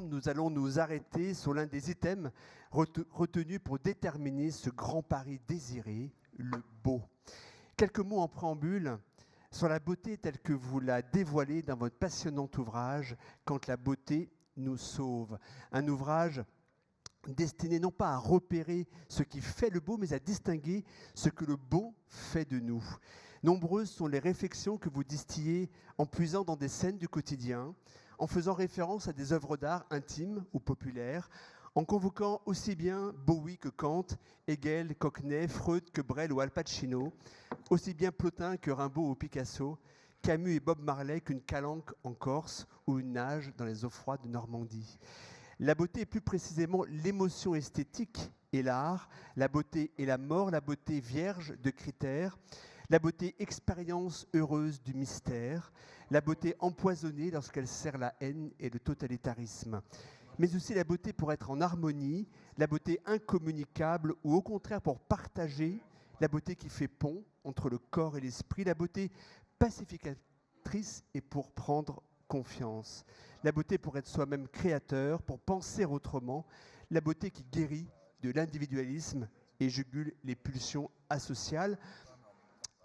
Nous allons nous arrêter sur l'un des items retenus pour déterminer ce grand pari désiré, le beau. Quelques mots en préambule sur la beauté telle que vous la dévoilez dans votre passionnant ouvrage « Quand la beauté nous sauve ». Un ouvrage destiné non pas à repérer ce qui fait le beau, mais à distinguer ce que le beau fait de nous. Nombreuses sont les réflexions que vous distillez en puisant dans des scènes du quotidien, en faisant référence à des œuvres d'art intimes ou populaires, en convoquant aussi bien Bowie que Kant, Hegel, Cockney, Freud que Brel ou Al Pacino, aussi bien Plotin que Rimbaud ou Picasso, Camus et Bob Marley qu'une calanque en Corse ou une nage dans les eaux froides de Normandie. La beauté est plus précisément l'émotion esthétique et l'art, la beauté et la mort, la beauté vierge de critères, la beauté expérience heureuse du mystère, la beauté empoisonnée lorsqu'elle sert la haine et le totalitarisme, mais aussi la beauté pour être en harmonie, la beauté incommunicable ou au contraire pour partager, la beauté qui fait pont entre le corps et l'esprit, la beauté pacificatrice et pour prendre confiance, la beauté pour être soi-même créateur, pour penser autrement, la beauté qui guérit de l'individualisme et jugule les pulsions asociales,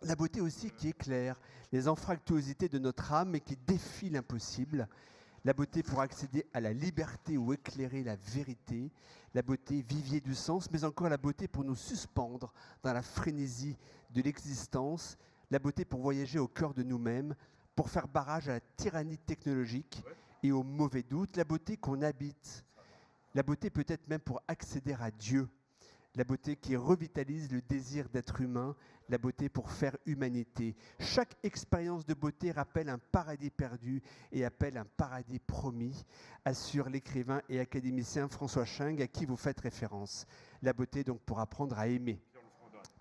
la beauté aussi qui éclaire les anfractuosités de notre âme et qui défie l'impossible, la beauté pour accéder à la liberté ou éclairer la vérité, la beauté vivier du sens, mais encore la beauté pour nous suspendre dans la frénésie de l'existence, la beauté pour voyager au cœur de nous-mêmes, pour faire barrage à la tyrannie technologique et aux mauvais doutes, la beauté qu'on habite, la beauté peut-être même pour accéder à Dieu, la beauté qui revitalise le désir d'être humain, la beauté pour faire humanité. Chaque expérience de beauté rappelle un paradis perdu et appelle un paradis promis, assure l'écrivain et académicien François Sching, à qui vous faites référence. La beauté donc pour apprendre à aimer.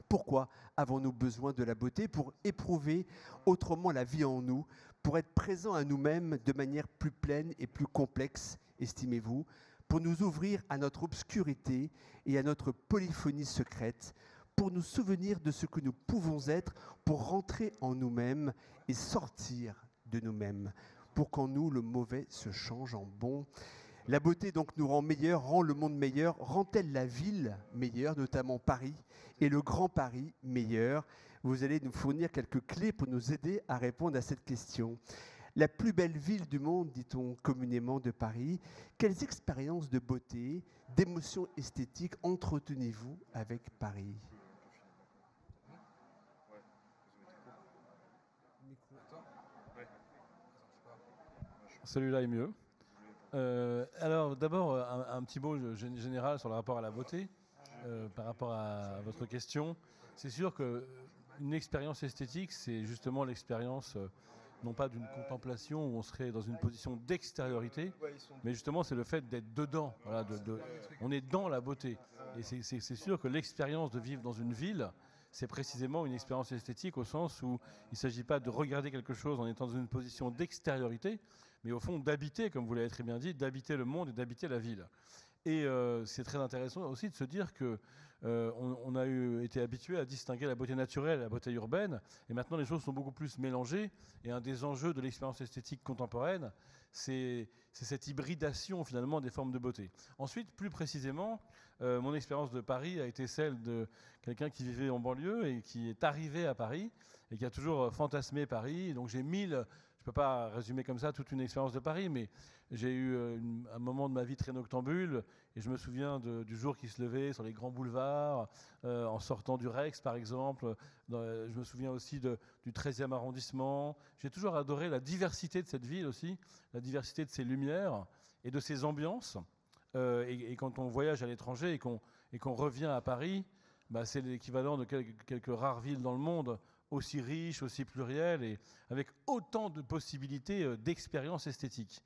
Pourquoi avons-nous besoin de la beauté? Pour éprouver autrement la vie en nous, pour être présent à nous-mêmes de manière plus pleine et plus complexe, estimez-vous, pour nous ouvrir à notre obscurité et à notre polyphonie secrète, pour nous souvenir de ce que nous pouvons être, pour rentrer en nous-mêmes et sortir de nous-mêmes, pour qu'en nous le mauvais se change en bon. La beauté donc nous rend meilleurs, rend le monde meilleur, rend-elle la ville meilleure, notamment Paris, et le Grand Paris meilleur? Vous allez nous fournir quelques clés pour nous aider à répondre à cette question. La plus belle ville du monde, dit-on communément de Paris. Quelles expériences de beauté, d'émotions esthétiques entretenez-vous avec Paris? Celui-là est mieux. Alors d'abord, un petit mot général sur le rapport à la beauté, par rapport à votre question. C'est sûr qu'une expérience esthétique, c'est justement l'expérience non pas d'une contemplation où on serait dans une position d'extériorité, mais justement c'est le fait d'être dedans. Voilà, on est dans la beauté. Et c'est sûr que l'expérience de vivre dans une ville, c'est précisément une expérience esthétique au sens où il ne s'agit pas de regarder quelque chose en étant dans une position d'extériorité, mais au fond d'habiter, comme vous l'avez très bien dit, d'habiter le monde et d'habiter la ville. Et c'est très intéressant aussi de se dire que on a été habitué à distinguer la beauté naturelle et la beauté urbaine, et maintenant les choses sont beaucoup plus mélangées, et un des enjeux de l'expérience esthétique contemporaine, c'est cette hybridation finalement des formes de beauté. Ensuite, plus précisément, mon expérience de Paris a été celle de quelqu'un qui vivait en banlieue et qui est arrivé à Paris, et qui a toujours fantasmé Paris, donc j'ai je ne peux pas résumer comme ça toute une expérience de Paris, mais j'ai eu un moment de ma vie très noctambule, et je me souviens du jour qui se levait sur les grands boulevards, en sortant du Rex par exemple. Je me souviens aussi du 13e arrondissement. J'ai toujours adoré la diversité de cette ville aussi, la diversité de ses lumières et de ses ambiances. Et quand on voyage à l'étranger et qu'on revient à Paris, bah, c'est l'équivalent de quelques rares villes dans le monde aussi riches, aussi plurielles, et avec autant de possibilités d'expérience esthétique.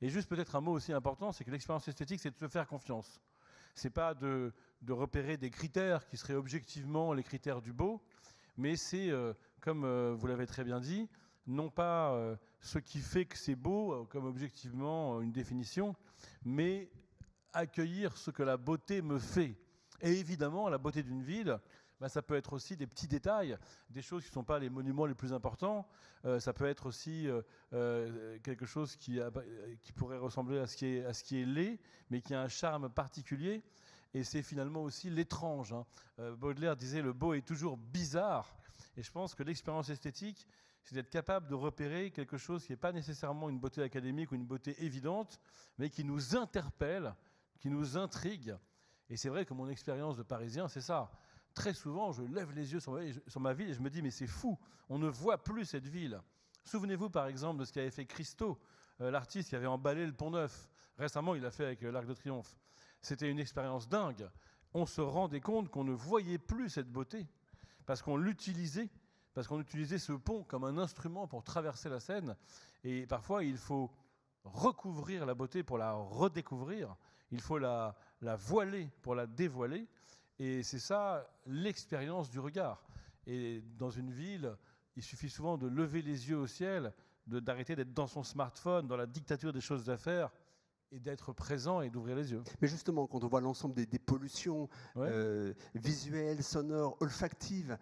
Et juste peut-être un mot aussi important, c'est que l'expérience esthétique, c'est de se faire confiance. C'est pas de repérer des critères qui seraient objectivement les critères du beau, mais c'est, comme vous l'avez très bien dit, non pas ce qui fait que c'est beau, comme objectivement une définition, mais accueillir ce que la beauté me fait. Et évidemment, la beauté d'une ville, ça peut être aussi des petits détails, des choses qui ne sont pas les monuments les plus importants. Ça peut être aussi quelque chose qui pourrait ressembler à ce qui est laid, mais qui a un charme particulier. Et c'est finalement aussi l'étrange. Baudelaire disait « le beau est toujours bizarre ». Et je pense que l'expérience esthétique, c'est d'être capable de repérer quelque chose qui n'est pas nécessairement une beauté académique ou une beauté évidente, mais qui nous interpelle, qui nous intrigue. Et c'est vrai que mon expérience de Parisien, c'est ça. Très souvent, je lève les yeux sur ma ville et je me dis, mais c'est fou, on ne voit plus cette ville. Souvenez-vous par exemple de ce qu'avait fait Christo, l'artiste qui avait emballé le Pont-Neuf. Récemment, il l'a fait avec l'Arc de Triomphe. C'était une expérience dingue. On se rendait compte qu'on ne voyait plus cette beauté parce qu'on l'utilisait, ce pont comme un instrument pour traverser la Seine. Et parfois, il faut recouvrir la beauté pour la redécouvrir. Il faut la voiler pour la dévoiler. Et c'est ça l'expérience du regard. Et dans une ville, il suffit souvent de lever les yeux au ciel, d'arrêter d'être dans son smartphone, dans la dictature des choses à faire, et d'être présent et d'ouvrir les yeux. Mais justement, quand on voit l'ensemble des pollutions visuelles, sonores, olfactives,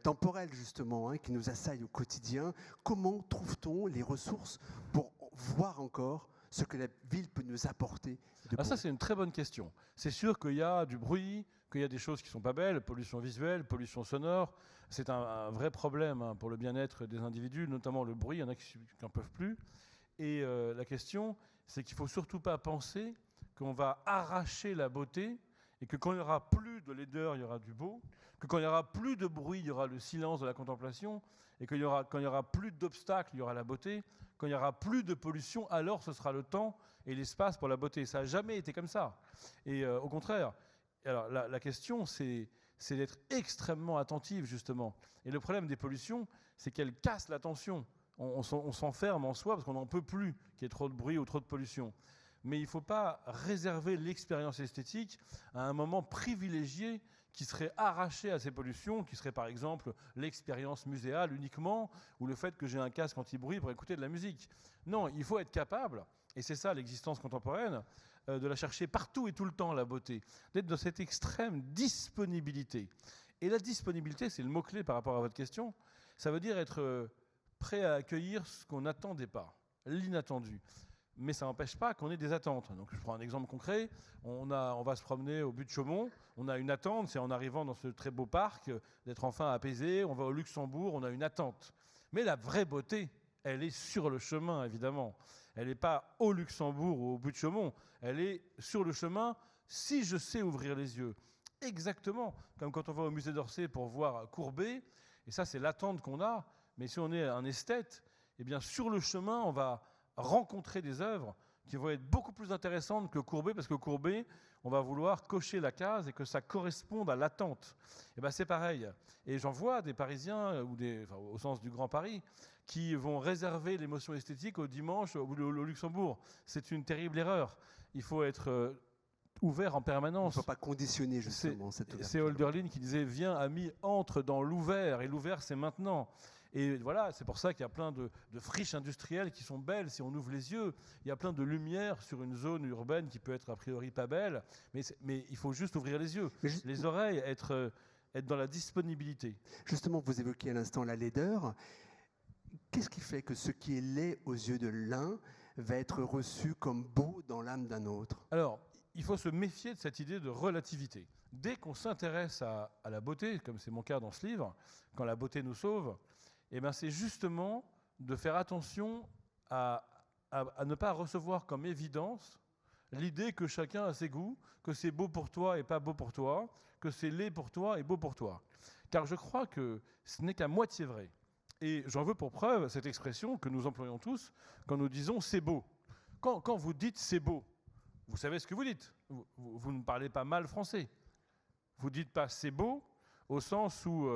temporelles justement, qui nous assaillent au quotidien, comment trouve-t-on les ressources pour voir encore ce que la ville peut nous apporter de beau? Ça, c'est une très bonne question. C'est sûr qu'il y a du bruit, qu'il y a des choses qui ne sont pas belles, pollution visuelle, pollution sonore. C'est un vrai problème pour le bien-être des individus, notamment le bruit. Il y en a qui n'en peuvent plus. Et la question, c'est qu'il ne faut surtout pas penser qu'on va arracher la beauté et que quand il n'y aura plus de laideur, il y aura du beau, que quand il n'y aura plus de bruit, il y aura le silence de la contemplation, et quand il n'y aura plus d'obstacles, il y aura la beauté, quand il n'y aura plus de pollution, alors ce sera le temps et l'espace pour la beauté. Ça n'a jamais été comme ça. Et au contraire, alors, la question, c'est d'être extrêmement attentif, justement. Et le problème des pollutions, c'est qu'elles cassent l'attention. On s'enferme en soi parce qu'on n'en peut plus qu'il y ait trop de bruit ou trop de pollution. Mais il ne faut pas réserver l'expérience esthétique à un moment privilégié qui serait arraché à ces pollutions, qui serait par exemple l'expérience muséale uniquement, ou le fait que j'ai un casque anti-bruit pour écouter de la musique. Non, il faut être capable, et c'est ça l'existence contemporaine, de la chercher partout et tout le temps, la beauté, d'être dans cette extrême disponibilité. Et la disponibilité, c'est le mot-clé par rapport à votre question, ça veut dire être prêt à accueillir ce qu'on n'attendait pas, l'inattendu. Mais ça n'empêche pas qu'on ait des attentes. Donc, je prends un exemple concret. On va se promener au but de Chaumont. On a une attente, c'est en arrivant dans ce très beau parc, d'être enfin apaisé. On va au Luxembourg, on a une attente. Mais la vraie beauté, elle est sur le chemin, évidemment. Elle n'est pas au Luxembourg ou au but de Chaumont. Elle est sur le chemin si je sais ouvrir les yeux. Exactement comme quand on va au musée d'Orsay pour voir Courbet. Et ça, c'est l'attente qu'on a. Mais si on est un esthète, eh bien, sur le chemin, on va rencontrer des œuvres qui vont être beaucoup plus intéressantes que Courbet, parce que Courbet, on va vouloir cocher la case et que ça corresponde à l'attente. Et ben c'est pareil. Et j'en vois des Parisiens, au sens du Grand Paris, qui vont réserver l'émotion esthétique au dimanche au Luxembourg. C'est une terrible erreur. Il faut être ouvert en permanence. Il ne faut pas conditionner justement cette ouverture. C'est Hölderlin qui disait « Viens, ami, entre dans l'ouvert ». Et l'ouvert, c'est maintenant. Et voilà, c'est pour ça qu'il y a plein de friches industrielles qui sont belles si on ouvre les yeux. Il y a plein de lumière sur une zone urbaine qui peut être a priori pas belle, mais il faut juste ouvrir les yeux, les oreilles, être dans la disponibilité. Justement, vous évoquiez à l'instant la laideur. Qu'est-ce qui fait que ce qui est laid aux yeux de l'un va être reçu comme beau dans l'âme d'un autre? Alors, il faut se méfier de cette idée de relativité. Dès qu'on s'intéresse à la beauté, comme c'est mon cas dans ce livre, quand la beauté nous sauve, eh ben c'est justement de faire attention à ne pas recevoir comme évidence l'idée que chacun a ses goûts, que c'est beau pour toi et pas beau pour toi, que c'est laid pour toi et beau pour toi. Car je crois que ce n'est qu'à moitié vrai. Et j'en veux pour preuve cette expression que nous employons tous quand nous disons « c'est beau ». Quand vous dites « c'est beau », vous savez ce que vous dites. Vous ne parlez pas mal français. Vous ne dites pas « c'est beau » au sens où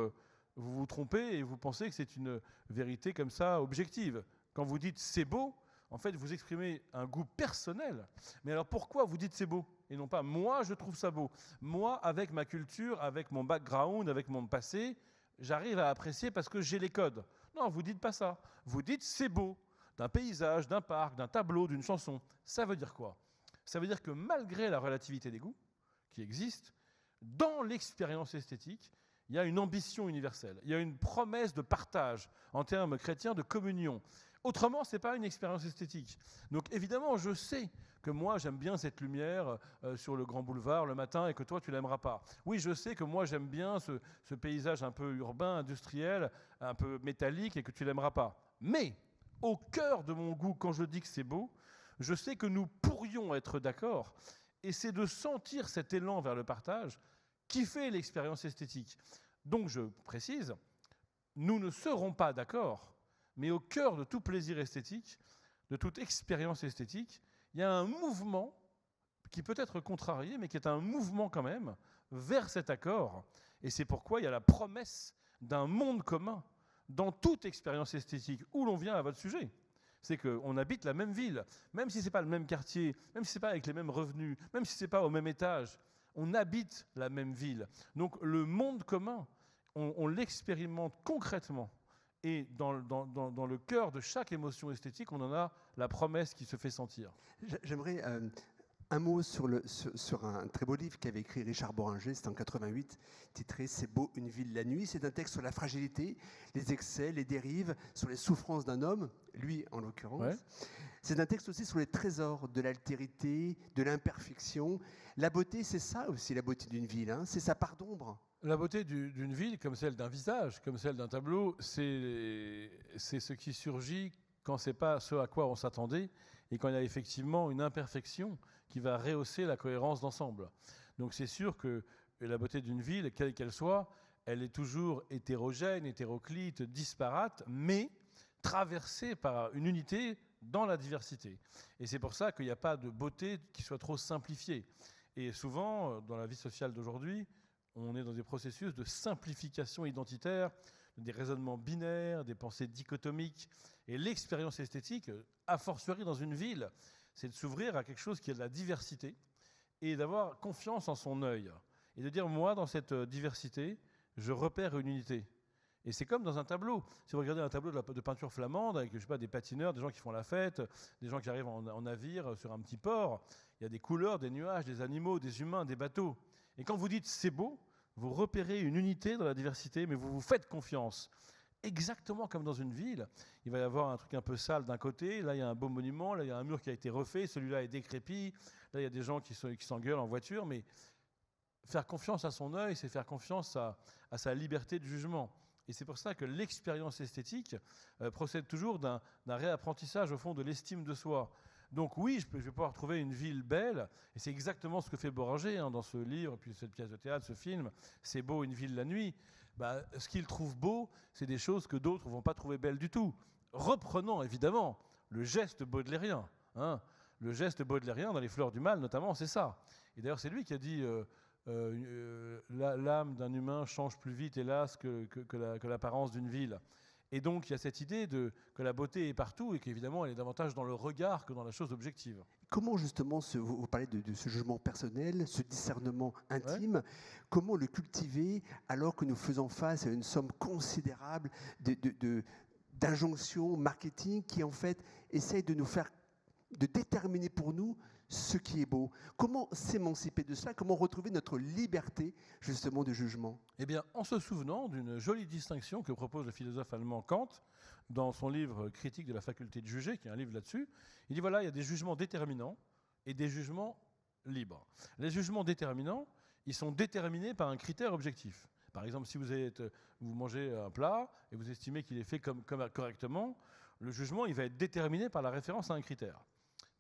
vous vous trompez et vous pensez que c'est une vérité comme ça objective. Quand vous dites « c'est beau », en fait, vous exprimez un goût personnel. Mais alors pourquoi vous dites « c'est beau » et non pas « moi, je trouve ça beau ». Moi, avec ma culture, avec mon background, avec mon passé, j'arrive à apprécier parce que j'ai les codes. Non, vous dites pas ça. Vous dites c'est beau, d'un paysage, d'un parc, d'un tableau, d'une chanson. Ça veut dire quoi? Ça veut dire que malgré la relativité des goûts qui existe, dans l'expérience esthétique, il y a une ambition universelle, il y a une promesse de partage en termes chrétiens, de communion. Autrement, ce n'est pas une expérience esthétique. Donc évidemment, je sais que moi, j'aime bien cette lumière sur le grand boulevard le matin et que toi, tu ne l'aimeras pas. Oui, je sais que moi, j'aime bien ce paysage un peu urbain, industriel, un peu métallique et que tu ne l'aimeras pas. Mais au cœur de mon goût, quand je dis que c'est beau, je sais que nous pourrions être d'accord. Et c'est de sentir cet élan vers le partage qui fait l'expérience esthétique. Donc je précise, nous ne serons pas d'accord, mais au cœur de tout plaisir esthétique, de toute expérience esthétique, il y a un mouvement qui peut être contrarié, mais qui est un mouvement quand même vers cet accord. Et c'est pourquoi il y a la promesse d'un monde commun dans toute expérience esthétique. Où l'on vient à votre sujet, c'est qu'on habite la même ville, même si ce n'est pas le même quartier, même si ce n'est pas avec les mêmes revenus, même si ce n'est pas au même étage, on habite la même ville. Donc le monde commun, on l'expérimente concrètement. Et dans le cœur de chaque émotion esthétique, on en a la promesse qui se fait sentir. J'aimerais un mot sur un très beau livre qu'avait écrit Richard Bohringer, c'était en 88, titré « C'est beau une ville la nuit ». C'est un texte sur la fragilité, les excès, les dérives, sur les souffrances d'un homme, lui en l'occurrence. Ouais. C'est un texte aussi sur les trésors de l'altérité, de l'imperfection. La beauté, c'est ça aussi, la beauté d'une ville, hein, c'est sa part d'ombre. La beauté d'une ville, comme celle d'un visage, comme celle d'un tableau, c'est ce qui surgit quand ce n'est pas ce à quoi on s'attendait et quand il y a effectivement une imperfection qui va rehausser la cohérence d'ensemble. Donc c'est sûr que la beauté d'une ville, quelle qu'elle soit, elle est toujours hétérogène, hétéroclite, disparate, mais traversée par une unité dans la diversité. Et c'est pour ça qu'il n'y a pas de beauté qui soit trop simplifiée. Et souvent, dans la vie sociale d'aujourd'hui, on est dans des processus de simplification identitaire, des raisonnements binaires, des pensées dichotomiques. Et l'expérience esthétique, a fortiori dans une ville, c'est de s'ouvrir à quelque chose qui a de la diversité et d'avoir confiance en son œil. Et de dire, moi, dans cette diversité, je repère une unité. Et c'est comme dans un tableau. Si vous regardez un tableau de peinture flamande avec, je sais pas, des patineurs, des gens qui font la fête, des gens qui arrivent en navire sur un petit port, il y a des couleurs, des nuages, des animaux, des humains, des bateaux. Et quand vous dites c'est beau, vous repérez une unité dans la diversité, mais vous vous faites confiance. Exactement comme dans une ville, il va y avoir un truc un peu sale d'un côté, là il y a un beau monument, là il y a un mur qui a été refait, celui-là est décrépit, là il y a des gens qui s'engueulent en voiture, mais faire confiance à son œil, c'est faire confiance à sa liberté de jugement. Et c'est pour ça que l'expérience esthétique procède toujours d'un réapprentissage au fond de l'estime de soi. Donc oui, je vais pouvoir trouver une ville belle, et c'est exactement ce que fait Bohringer dans ce livre, puis cette pièce de théâtre, ce film, C'est beau une ville la nuit. Bah, ce qu'il trouve beau, c'est des choses que d'autres ne vont pas trouver belles du tout. Reprenons évidemment le geste baudelairien. Hein. Le geste baudelairien dans Les Fleurs du Mal, notamment, c'est ça. Et d'ailleurs, c'est lui qui a dit l'âme d'un humain change plus vite, hélas, que l'apparence d'une ville. Et donc, il y a cette idée que la beauté est partout et qu'évidemment, elle est davantage dans le regard que dans la chose objective. Comment justement, vous parlez de ce jugement personnel, ce discernement intime, comment le cultiver alors que nous faisons face à une somme considérable d'injonctions marketing qui en fait essayent de nous faire, de déterminer pour nous ce qui est beau. Comment s'émanciper de cela? Comment retrouver notre liberté justement de jugement? Eh bien, en se souvenant d'une jolie distinction que propose le philosophe allemand Kant dans son livre Critique de la faculté de juger, qui est un livre là-dessus. Il dit voilà, il y a des jugements déterminants et des jugements libres. Les jugements déterminants, ils sont déterminés par un critère objectif. Par exemple, si vous mangez un plat et vous estimez qu'il est fait correctement, le jugement il va être déterminé par la référence à un critère.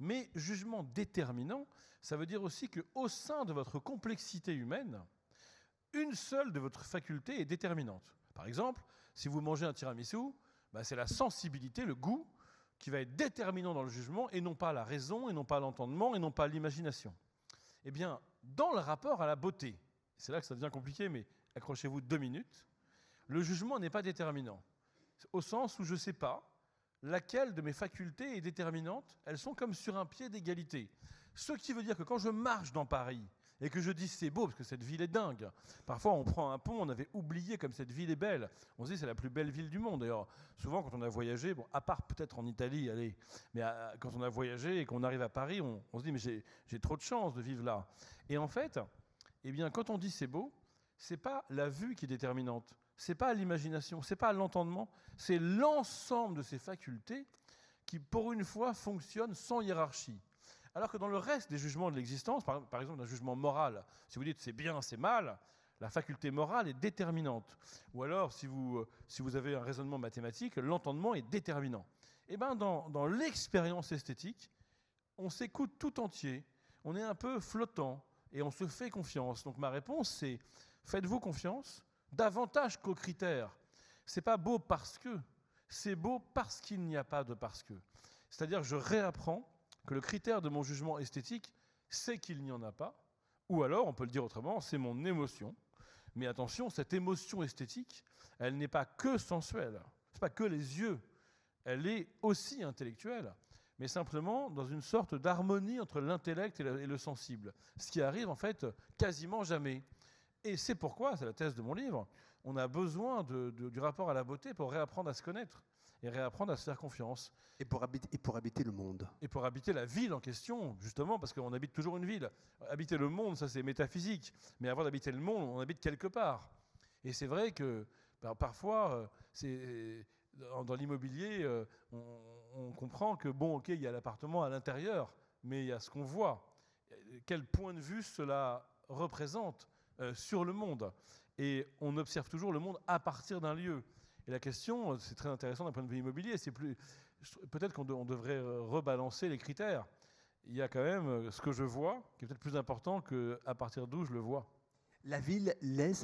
Mais jugement déterminant, ça veut dire aussi qu'au sein de votre complexité humaine, une seule de votre faculté est déterminante. Par exemple, si vous mangez un tiramisu, c'est la sensibilité, le goût, qui va être déterminant dans le jugement, et non pas la raison, et non pas l'entendement, et non pas l'imagination. Eh bien, dans le rapport à la beauté, c'est là que ça devient compliqué, mais accrochez-vous 2 minutes, le jugement n'est pas déterminant, au sens où je ne sais pas laquelle de mes facultés est déterminante, elles sont comme sur un pied d'égalité. Ce qui veut dire que quand je marche dans Paris et que je dis c'est beau parce que cette ville est dingue. Parfois on prend un pont, on avait oublié comme cette ville est belle. On se dit c'est la plus belle ville du monde. D'ailleurs, souvent quand on a voyagé, bon, à part peut-être en Italie, allez, mais quand on a voyagé et qu'on arrive à Paris, on se dit mais j'ai trop de chance de vivre là. Et en fait, eh bien, quand on dit c'est beau, c'est pas la vue qui est déterminante, c'est pas l'imagination, c'est pas l'entendement, c'est l'ensemble de ces facultés qui, pour une fois, fonctionnent sans hiérarchie. Alors que dans le reste des jugements de l'existence, par exemple un jugement moral, si vous dites c'est bien, c'est mal, la faculté morale est déterminante. Ou alors, si vous avez un raisonnement mathématique, l'entendement est déterminant. Et bien, dans l'expérience esthétique, on s'écoute tout entier, on est un peu flottant et on se fait confiance. Donc ma réponse, c'est faites-vous confiance, davantage qu'aux critères. C'est pas beau parce que, c'est beau parce qu'il n'y a pas de parce que. C'est-à-dire, je réapprends que le critère de mon jugement esthétique, c'est qu'il n'y en a pas, ou alors, on peut le dire autrement, c'est mon émotion. Mais attention, cette émotion esthétique, elle n'est pas que sensuelle, c'est pas que les yeux, elle est aussi intellectuelle, mais simplement dans une sorte d'harmonie entre l'intellect et le sensible, ce qui arrive en fait quasiment jamais. Et c'est pourquoi, c'est la thèse de mon livre, on a besoin du rapport à la beauté pour réapprendre à se connaître et réapprendre à se faire confiance. Et pour habiter le monde. Et pour habiter la ville en question, justement, parce qu'on habite toujours une ville. Habiter le monde, ça c'est métaphysique. Mais avant d'habiter le monde, on habite quelque part. Et c'est vrai que parfois, dans l'immobilier, on comprend que, bon, ok, il y a l'appartement à l'intérieur, mais il y a ce qu'on voit. Quel point de vue cela représente sur le monde. Et on observe toujours le monde à partir d'un lieu. Et la question, c'est très intéressant d'un point de vue immobilier, c'est peut-être qu'on devrait rebalancer les critères. Il y a quand même ce que je vois, qui est peut-être plus important qu'à partir d'où je le vois. La ville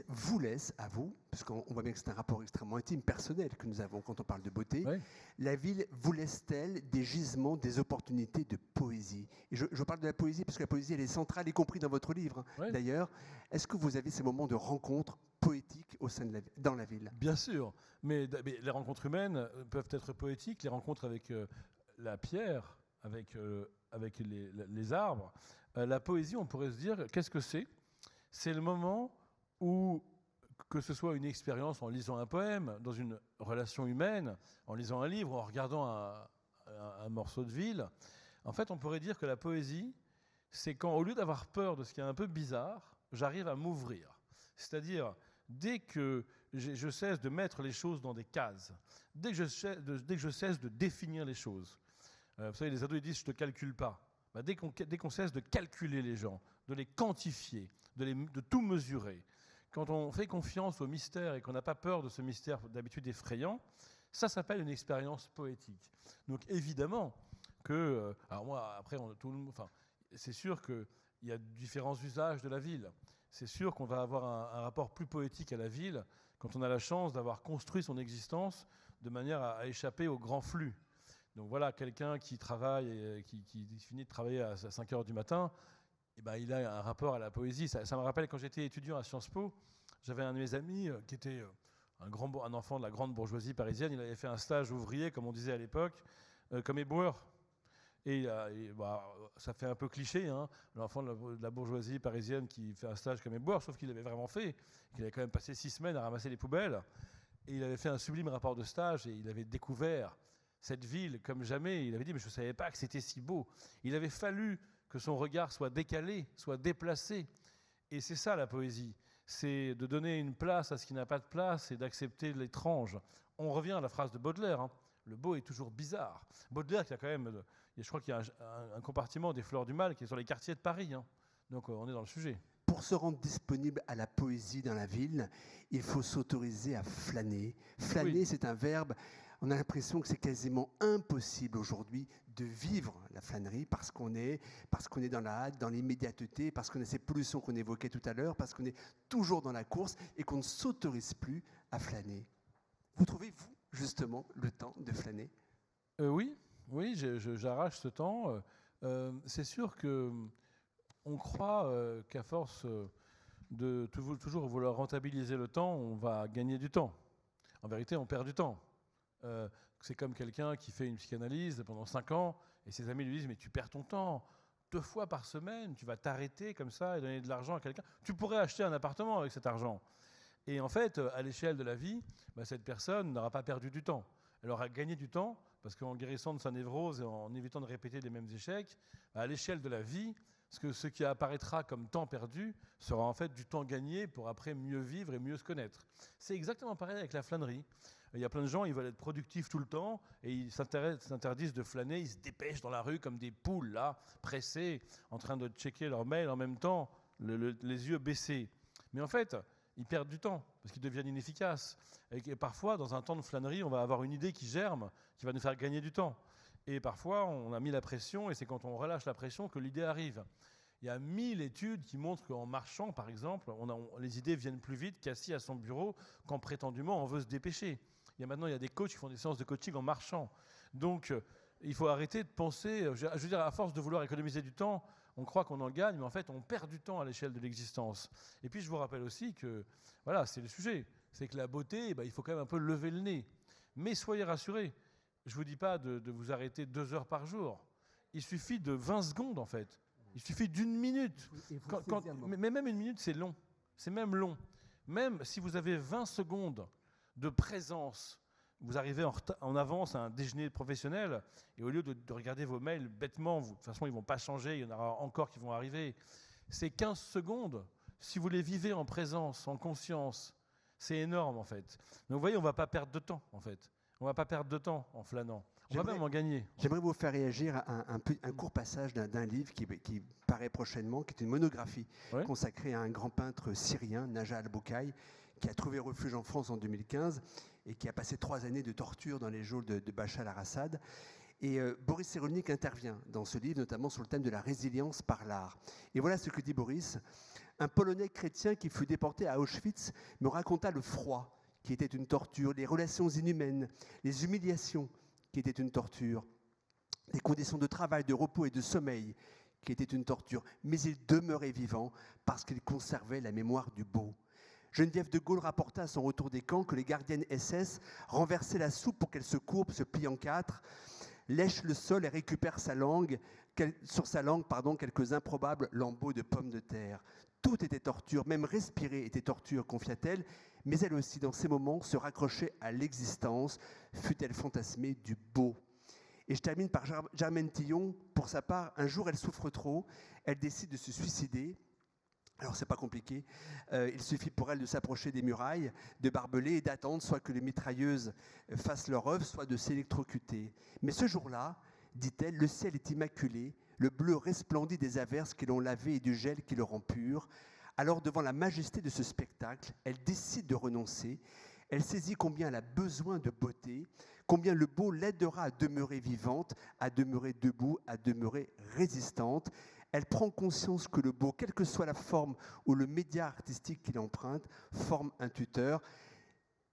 vous laisse, à vous, parce qu'on voit bien que c'est un rapport extrêmement intime, personnel que nous avons quand on parle de beauté, Oui. la ville vous laisse-t-elle des gisements, des opportunités de poésie? Et je parle de la poésie parce que la poésie, elle est centrale, y compris dans votre livre, Oui. d'ailleurs. Est-ce que vous avez ces moments de rencontre poétiques dans la ville? Bien sûr, mais les rencontres humaines peuvent être poétiques, les rencontres avec la pierre, avec les arbres. La poésie, on pourrait se dire, qu'est-ce que c'est? C'est le moment où, que ce soit une expérience en lisant un poème, dans une relation humaine, en lisant un livre, en regardant un morceau de ville, en fait, on pourrait dire que la poésie, c'est quand, au lieu d'avoir peur de ce qui est un peu bizarre, j'arrive à m'ouvrir. C'est-à-dire, dès que je cesse de mettre les choses dans des cases, dès que je cesse de définir les choses, vous savez, les ados ils disent « je ne te calcule pas ». Dès qu'on cesse de calculer les gens, de les quantifier, de tout mesurer, quand on fait confiance au mystère et qu'on n'a pas peur de ce mystère d'habitude effrayant, ça s'appelle une expérience poétique. Donc évidemment que, alors moi après, c'est sûr qu'il y a différents usages de la ville. C'est sûr qu'on va avoir un rapport plus poétique à la ville quand on a la chance d'avoir construit son existence de manière à échapper au grand flux. Donc voilà, quelqu'un qui travaille, et qui finit de travailler à 5 heures du matin, eh ben, il a un rapport à la poésie. Ça me rappelle quand j'étais étudiant à Sciences Po, j'avais un de mes amis qui était un enfant de la grande bourgeoisie parisienne. Il avait fait un stage ouvrier, comme on disait à l'époque, comme éboueur. Et ça fait un peu cliché, hein, l'enfant de la bourgeoisie parisienne qui fait un stage comme éboueur, sauf qu'il l'avait vraiment fait, qu'il avait quand même passé 6 semaines à ramasser les poubelles. Et il avait fait un sublime rapport de stage et il avait découvert cette ville comme jamais. Il avait dit, mais je ne savais pas que c'était si beau. Il avait fallu que son regard soit décalé, soit déplacé. Et c'est ça la poésie. C'est de donner une place à ce qui n'a pas de place et d'accepter l'étrange. On revient à la phrase de Baudelaire, hein. Le beau est toujours bizarre. Baudelaire, qui a quand même, je crois qu'il y a un compartiment des Fleurs du Mal qui est sur les quartiers de Paris. Hein. Donc on est dans le sujet. Pour se rendre disponible à la poésie dans la ville, il faut s'autoriser à flâner. Flâner, oui. C'est un verbe. On a l'impression que c'est quasiment impossible aujourd'hui de vivre la flânerie parce qu'on est dans la hâte, dans l'immédiateté, parce qu'on a ces pollutions qu'on évoquait tout à l'heure, parce qu'on est toujours dans la course et qu'on ne s'autorise plus à flâner. Vous trouvez, vous, justement, le temps de flâner? Oui, j'arrache ce temps. C'est sûr qu'on croit qu'à force de toujours vouloir rentabiliser le temps, on va gagner du temps. En vérité, on perd du temps. C'est comme quelqu'un qui fait une psychanalyse pendant 5 ans et ses amis lui disent « mais tu perds ton temps, 2 fois par semaine, tu vas t'arrêter comme ça et donner de l'argent à quelqu'un. Tu pourrais acheter un appartement avec cet argent. Et en fait, à l'échelle de la vie, cette personne n'aura pas perdu du temps. Elle aura gagné du temps, parce qu'en guérissant de sa névrose et en évitant de répéter les mêmes échecs, à l'échelle de la vie, ce qui apparaîtra comme temps perdu sera en fait du temps gagné pour après mieux vivre et mieux se connaître. C'est exactement pareil avec la flânerie. Il y a plein de gens, ils veulent être productifs tout le temps et ils s'interdisent de flâner, ils se dépêchent dans la rue comme des poules, là, pressées, en train de checker leur mail en même temps, les yeux baissés. Mais en fait, ils perdent du temps parce qu'ils deviennent inefficaces. Et parfois, dans un temps de flânerie, on va avoir une idée qui germe, qui va nous faire gagner du temps. Et parfois, on a mis la pression et c'est quand on relâche la pression que l'idée arrive. Il y a 1000 études qui montrent qu'en marchant, par exemple, les idées viennent plus vite qu'assis à son bureau quand prétendument on veut se dépêcher. Maintenant, il y a des coachs qui font des séances de coaching en marchant. Donc, il faut arrêter de penser, je veux dire, à force de vouloir économiser du temps, on croit qu'on en gagne, mais en fait, on perd du temps à l'échelle de l'existence. Et puis, je vous rappelle aussi que, voilà, c'est le sujet, c'est que la beauté, il faut quand même un peu lever le nez. Mais soyez rassurés, je ne vous dis pas de vous arrêter 2 heures par jour. Il suffit de 20 secondes, en fait. Il suffit d'1 minute. Mais même 1 minute, c'est long. C'est même long. Même si vous avez 20 secondes de présence, vous arrivez en avance à un déjeuner professionnel, et au lieu de regarder vos mails bêtement, de toute façon, ils ne vont pas changer, il y en aura encore qui vont arriver. C'est 15 secondes. Si vous les vivez en présence, en conscience, c'est énorme, en fait. Donc, vous voyez, on ne va pas perdre de temps, en fait. On ne va pas perdre de temps en flânant. On va même en gagner. J'aimerais vous faire réagir à un court passage d'un livre qui paraît prochainement, qui est une monographie consacrée à un grand peintre syrien, Naja Al-Boukhaï, qui a trouvé refuge en France en 2015 et qui a passé 3 années de torture dans les geôles de Bachar al-Assad. Et Boris Cyrulnik intervient dans ce livre, notamment sur le thème de la résilience par l'art. Et voilà ce que dit Boris. Un Polonais chrétien qui fut déporté à Auschwitz me raconta le froid, qui était une torture, les relations inhumaines, les humiliations, qui étaient une torture, les conditions de travail, de repos et de sommeil, qui étaient une torture. Mais il demeurait vivant parce qu'il conservait la mémoire du beau. Geneviève de Gaulle rapporta à son retour des camps que les gardiennes SS renversaient la soupe pour qu'elle se courbe, se plie en 4, lèche le sol et récupère sur sa langue quelques improbables lambeaux de pommes de terre. Tout était torture, même respirer était torture, confia-t-elle, mais elle aussi, dans ces moments, se raccrochait à l'existence, fut-elle fantasmée du beau. Et je termine par Germaine Tillon. Pour sa part, un jour, elle souffre trop, elle décide de se suicider. Alors, c'est pas compliqué. Il suffit pour elle de s'approcher des murailles, de barbelés et d'attendre soit que les mitrailleuses fassent leur œuvre, soit de s'électrocuter. Mais ce jour-là, dit-elle, le ciel est immaculé, le bleu resplendit des averses qui l'ont lavé et du gel qui le rend pur. Alors, devant la majesté de ce spectacle, elle décide de renoncer. Elle saisit combien elle a besoin de beauté, combien le beau l'aidera à demeurer vivante, à demeurer debout, à demeurer résistante. Elle prend conscience que le beau, quelle que soit la forme ou le média artistique qu'il emprunte, forme un tuteur.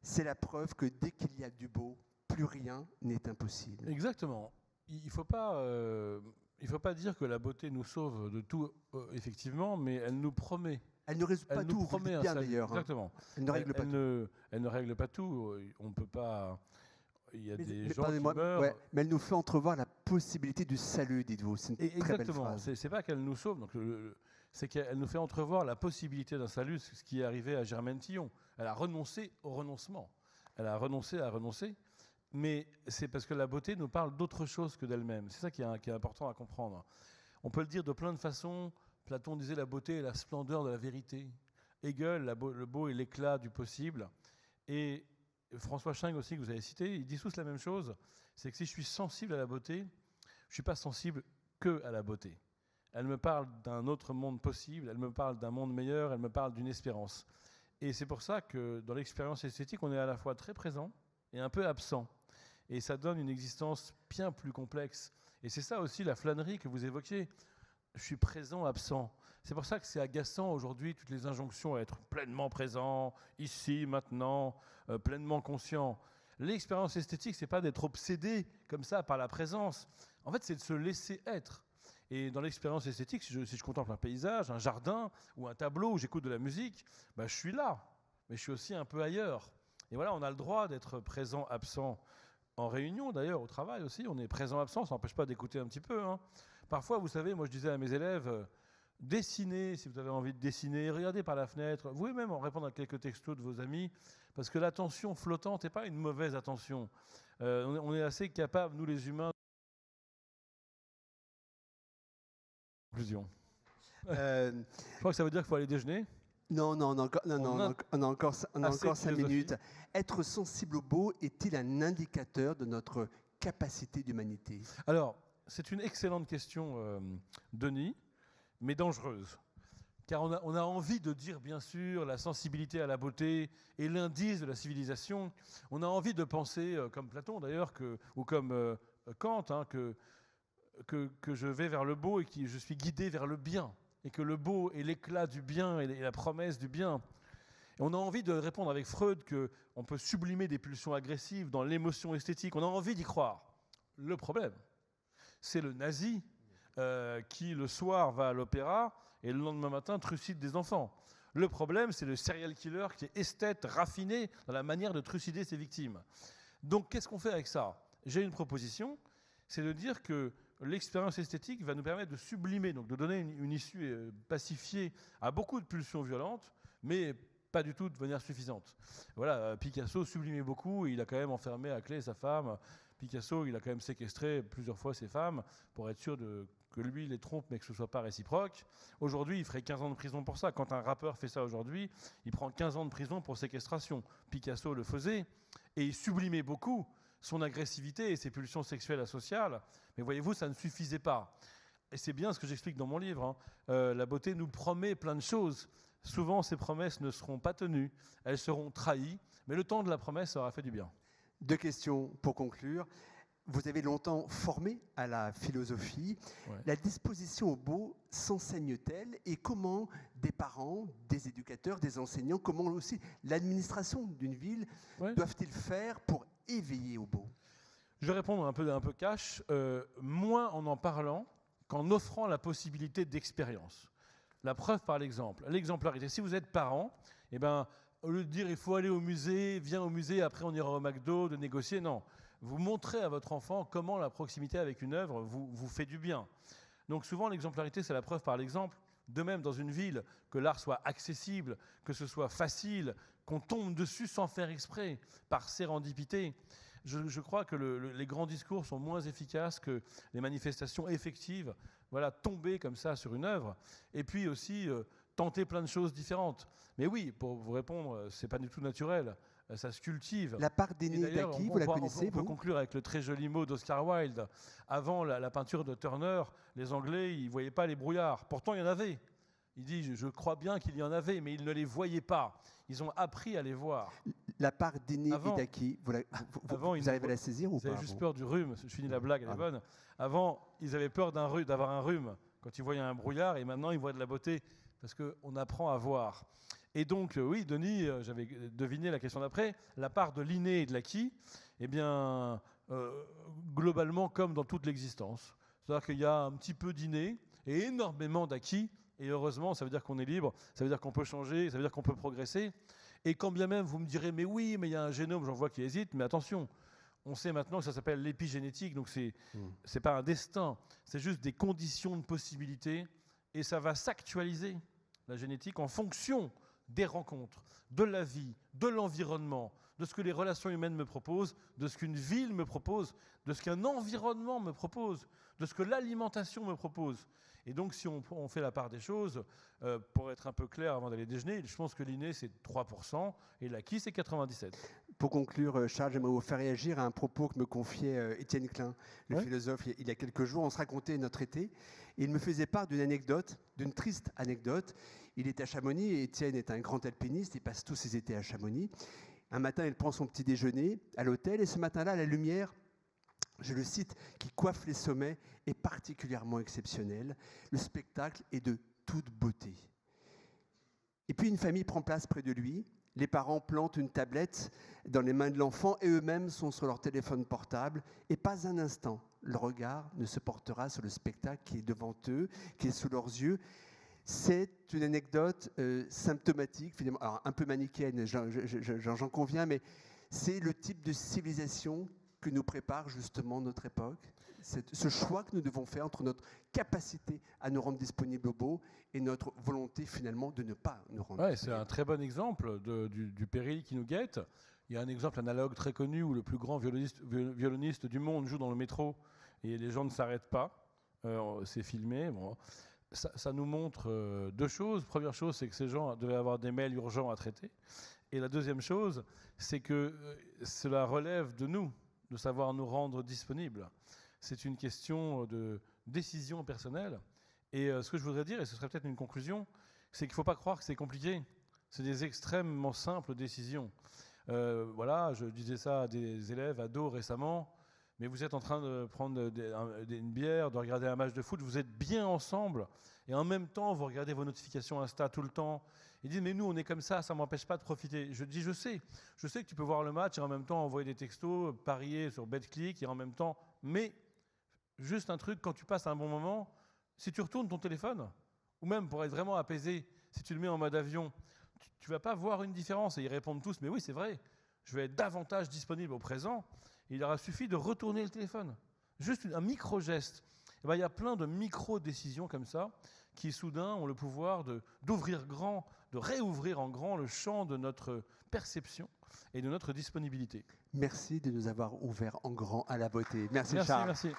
C'est la preuve que dès qu'il y a du beau, plus rien n'est impossible. Exactement. Il ne faut pas dire que la beauté nous sauve de tout, effectivement, mais elle nous promet. Elle ne résout pas tout, vous le dites bien d'ailleurs. Exactement. Elle ne règle pas tout. Elle ne règle pas tout. On ne peut pas... Il y a des gens qui meurent... Ouais, mais elle nous fait entrevoir la possibilité du salut, dites-vous. C'est une très belle phrase. Exactement. C'est pas qu'elle nous sauve, donc c'est qu'elle nous fait entrevoir la possibilité d'un salut, ce qui est arrivé à Germaine Tillon. Elle a renoncé au renoncement. Elle a renoncé à renoncer, mais c'est parce que la beauté nous parle d'autre chose que d'elle-même. C'est ça qui est important à comprendre. On peut le dire de plein de façons. Platon disait la beauté est la splendeur de la vérité. Hegel, le beau est l'éclat du possible. Et François Sching aussi, que vous avez cité, ils disent tous la même chose. C'est que si je suis sensible à la beauté, je ne suis pas sensible que à la beauté. Elle me parle d'un autre monde possible, elle me parle d'un monde meilleur, elle me parle d'une espérance. Et c'est pour ça que dans l'expérience esthétique, on est à la fois très présent et un peu absent. Et ça donne une existence bien plus complexe. Et c'est ça aussi la flânerie que vous évoquiez. Je suis présent, absent. C'est pour ça que c'est agaçant aujourd'hui, toutes les injonctions à être pleinement présent, ici, maintenant, pleinement conscient. L'expérience esthétique, ce n'est pas d'être obsédé comme ça par la présence. En fait, c'est de se laisser être. Et dans l'expérience esthétique, si je contemple un paysage, un jardin ou un tableau où j'écoute de la musique, je suis là, mais je suis aussi un peu ailleurs. Et voilà, on a le droit d'être présent, absent. En réunion, d'ailleurs, au travail aussi, on est présent, absent, ça n'empêche pas d'écouter un petit peu, hein. Parfois, vous savez, moi je disais à mes élèves, dessinez si vous avez envie de dessiner, regardez par la fenêtre, vous pouvez même en répondre à quelques textos de vos amis, parce que l'attention flottante n'est pas une mauvaise attention. On est assez capable, nous les humains, conclusion. Je crois que ça veut dire qu'il faut aller déjeuner. Non, on a encore 5 minutes. Être sensible au beau est-il un indicateur de notre capacité d'humanité? Alors, c'est une excellente question, Denis, mais dangereuse. Car on a envie de dire, bien sûr, la sensibilité à la beauté est l'indice de la civilisation. On a envie de penser, comme Platon d'ailleurs, ou comme Kant, hein, que je vais vers le beau et que je suis guidé vers le bien. Et que le beau est l'éclat du bien et la promesse du bien. Et on a envie de répondre avec Freud qu'on peut sublimer des pulsions agressives dans l'émotion esthétique. On a envie d'y croire. Le problème, c'est le nazi qui, le soir, va à l'opéra et le lendemain matin, trucide des enfants. Le problème, c'est le serial killer qui est esthète, raffiné dans la manière de trucider ses victimes. Donc, qu'est-ce qu'on fait avec ça? J'ai une proposition, c'est de dire que l'expérience esthétique va nous permettre de sublimer, donc de donner une issue pacifiée à beaucoup de pulsions violentes, mais pas du tout de manière suffisante. Voilà, Picasso sublimait beaucoup, il a quand même enfermé à clé sa femme. Picasso, il a quand même séquestré plusieurs fois ses femmes pour être sûr que lui les trompe, mais que ce ne soit pas réciproque. Aujourd'hui, il ferait 15 ans de prison pour ça. Quand un rappeur fait ça aujourd'hui, il prend 15 ans de prison pour séquestration. Picasso le faisait, et il sublimait beaucoup son agressivité et ses pulsions sexuelles asociales. Mais voyez-vous, ça ne suffisait pas. Et c'est bien ce que j'explique dans mon livre. Hein. La beauté nous promet plein de choses. Souvent, ces promesses ne seront pas tenues. Elles seront trahies. Mais le temps de la promesse aura fait du bien. 2 questions pour conclure. Vous avez longtemps formé à la philosophie. Ouais. La disposition au beau s'enseigne-t-elle? Et comment des parents, des éducateurs, des enseignants, comment aussi l'administration d'une ville doivent-ils faire pour éveiller au beau? Je vais répondre un peu cash, moins en parlant qu'en offrant la possibilité d'expérience. La preuve par l'exemple, l'exemplarité. Si vous êtes parent, eh ben, au lieu de dire il faut aller au musée, viens au musée, après on ira au McDo, de négocier, non. Vous montrez à votre enfant comment la proximité avec une œuvre vous fait du bien. Donc souvent l'exemplarité c'est la preuve par l'exemple. De même dans une ville, que l'art soit accessible, que ce soit facile, qu'on tombe dessus sans faire exprès, par sérendipité. Je crois que les grands discours sont moins efficaces que les manifestations effectives. Voilà, tomber comme ça sur une œuvre. Et puis aussi tenter plein de choses différentes. Mais oui, pour vous répondre, c'est pas du tout naturel. Ça se cultive. La part d'aîné d'acquis, vous la connaissez, vous ? On peut conclure avec le très joli mot d'Oscar Wilde. Avant la peinture de Turner, les Anglais, ils ne voyaient pas les brouillards. Pourtant, il y en avait. Il dit, je crois bien qu'il y en avait, mais ils ne les voyaient pas. Ils ont appris à les voir. La part d'aîné et d'acquis, vous arrivez à la saisir ou pas? Ils avaient juste peur du rhume. Je finis la blague, elle est bonne. Avant, ils avaient peur d'avoir un rhume quand ils voyaient un brouillard, et maintenant, ils voient de la beauté parce qu'on apprend à voir. Et donc, oui, Denis, j'avais deviné la question d'après, la part de l'inné et de l'acquis, eh bien, globalement, comme dans toute l'existence. C'est-à-dire qu'il y a un petit peu d'inné et énormément d'acquis, et heureusement, ça veut dire qu'on est libre, ça veut dire qu'on peut changer, ça veut dire qu'on peut progresser. Et quand bien même vous me direz, mais oui, mais il y a un génome, j'en vois qui hésite, mais attention, on sait maintenant que ça s'appelle l'épigénétique, donc c'est pas un destin, c'est juste des conditions de possibilité, et ça va s'actualiser, la génétique, en fonction des rencontres, de la vie, de l'environnement, de ce que les relations humaines me proposent, de ce qu'une ville me propose, de ce qu'un environnement me propose, de ce que l'alimentation me propose. Et donc, si on fait la part des choses, pour être un peu clair avant d'aller déjeuner, je pense que l'inné, c'est 3% et l'acquis, c'est 97%. Pour conclure, Charles, j'aimerais vous faire réagir à un propos que me confiait Étienne Klein, le philosophe, il y a quelques jours. On se racontait notre été et il me faisait part d'une anecdote, d'une triste anecdote. Il est à Chamonix et Étienne est un grand alpiniste, il passe tous ses étés à Chamonix. Un matin, il prend son petit déjeuner à l'hôtel et ce matin-là, la lumière, je le cite, qui coiffe les sommets est particulièrement exceptionnelle. Le spectacle est de toute beauté. Et puis une famille prend place près de lui. Les parents plantent une tablette dans les mains de l'enfant et eux-mêmes sont sur leur téléphone portable. Et pas un instant, le regard ne se portera sur le spectacle qui est devant eux, qui est sous leurs yeux. C'est une anecdote symptomatique, finalement, alors un peu manichéenne, j'en conviens, mais c'est le type de civilisation que nous prépare justement notre époque. ce choix que nous devons faire entre notre capacité à nous rendre disponibles au beau et notre volonté finalement de ne pas nous rendre Ouais, c'est un très bon exemple du péril qui nous guette. Il y a un exemple analogue très connu où le plus grand violoniste du monde joue dans le métro et les gens ne s'arrêtent pas. C'est filmé. Bon. Ça nous montre deux choses. Première chose, c'est que ces gens devaient avoir des mails urgents à traiter. Et la deuxième chose, c'est que cela relève de nous, de savoir nous rendre disponibles. C'est une question de décision personnelle. Et ce que je voudrais dire, et ce serait peut-être une conclusion, c'est qu'il ne faut pas croire que c'est compliqué. C'est des extrêmement simples décisions. Voilà, je disais ça à des élèves, ados récemment, mais vous êtes en train de prendre une bière, de regarder un match de foot, vous êtes bien ensemble, et en même temps, vous regardez vos notifications Insta tout le temps. Ils disent, mais nous, on est comme ça ne m'empêche pas de profiter. Je dis, je sais que tu peux voir le match et en même temps envoyer des textos, parier sur BetClick, et en même temps, mais juste un truc, quand tu passes un bon moment, si tu retournes ton téléphone, ou même pour être vraiment apaisé, si tu le mets en mode avion, tu ne vas pas voir une différence. Et ils répondent tous, mais oui, c'est vrai, je vais être davantage disponible au présent. Et il leur a suffi de retourner le téléphone. Juste un micro-geste. Et ben, il y a plein de micro-décisions comme ça qui, soudain, ont le pouvoir d'ouvrir grand, de réouvrir en grand le champ de notre perception et de notre disponibilité. Merci de nous avoir ouvert en grand à la beauté. Merci Charles. Merci.